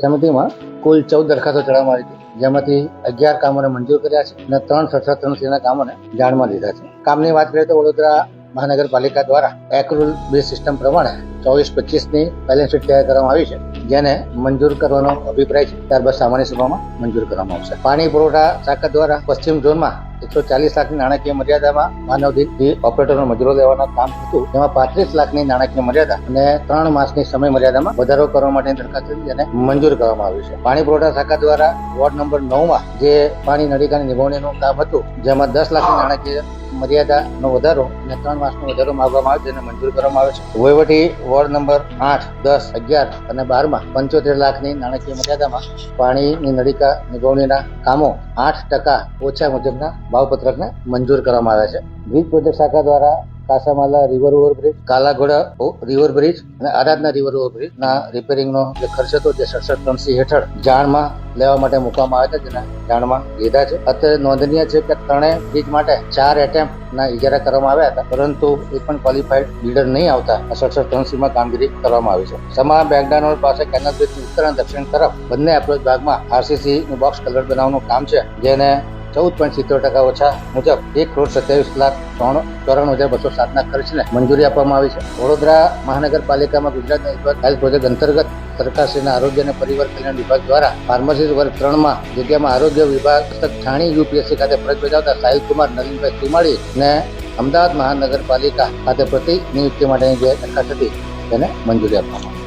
સમિતિમાં કુલ 14 દરખાસ્તો ચડાવવામાં આવી હતી, જેમાંથી 11 કામોને મંજૂર કર્યા છે અને 3 કામોને જાણમાં લીધા છે. કામની વાત કરીએ તો વડોદરા મહાનગરપાલિકા દ્વારા એક્રુલ બેઝ સિસ્ટમ પ્રમાણે 24-25ની બેલેન્સ શીટ તૈયાર કરવામાં આવી છે, જેને મંજૂર કરવાનો અભિપ્રાય છે. ત્યારબાદ સામાન્ય સભામાં મંજૂર કરવામાં આવશે. પાણી પુરવઠા શાખા દ્વારા પશ્ચિમ ઝોનમાં 140 લાખની નાણાકીય મર્યાદામાં માનવદિઠ ઓપરેટરનો મજૂરો લેવાનું કામ હતું, જેમાં 35 લાખની નાણાકીય મર્યાદા અને 3 માસની સમય મર્યાદામાં વધારો કરવા માટેની દરખાસ્ત હતી, જેને મંજૂર કરવામાં આવી છે. પાણી પુરવઠા શાખા દ્વારા વોર્ડ નંબર 9માં જે પાણી નળીકાની નિભાવણીનું કામ હતું, જેમાં 10 લાખની નાણાકીય મર્યાદાનો વધારો અને 3 માસનો વધારો માંગવામાં આવે છે, જેને મંજૂર કરવામાં આવે છે. વહીવટી વોર્ડ નંબર 8, 10, 11 અને 12માં 75 લાખની નાણાકીય મર્યાદામાં પાણીની નળીકા નિભાવણીના કામો 8% ઓછા મુજબના ભાવપત્રકને મંજૂર કરવામાં આવ્યા છે. બ્રિજ પ્રોજેક્ટ શાખા દ્વારા Kasamala river overbridge, Kalaghoda river bridge અને આરાધના રિવર ઓવરબ્રિજના રિપેરિંગનો જે ખર્ચ હતો જે 67 હેઠળ જાણમાં લેવા માટે મૂકવામાં આવ્યા છે, જેના જાણમાં લીધા છે. અત્યારે નોંધનીય છે કે ત્રણેય બ્રિજ માટે 4 એટેમ્પના ઇજારા કરવામાં આવ્યા હતા, પરંતુ એ પણ ક્વોલિફાઈડ બિલ્ડર નહીં આવતા 67 કામગીરી કરવામાં આવી છે. સમા બેંગડાનોર પાસે કેનલ બ્રિજની ઉત્તર અને દક્ષિણ તરફ બંને એપ્રોચ ભાગમાં આરસીસીનું બોક્સ કલર બનાવવાનું કામ છે, જેને 14.70% ઓછા મુજબ 1,27,94,207 ખર્ચને મંજૂરી આપવામાં આવી છે. વડોદરા મહાનગરપાલિકામાં ગુજરાત હેલ્થ પ્રોજેક્ટ અંતર્ગત સરકારશ્રીના આરોગ્ય અને પરિવાર કલ્યાણ વિભાગ દ્વારા ફાર્મસી વર્ગ 3માં જગ્યામાં આરોગ્ય વિભાગ છાણી યુપીએસસી ખાતે ફરજ બજાવતા સાહિલકુમાર નવીનભાઈ સીમાડી ને અમદાવાદ મહાનગરપાલિકા ખાતે પ્રતિનિયુક્તિ માટેની જે દરખાસ્ત હતી તેને મંજૂરી આપવામાં આવી.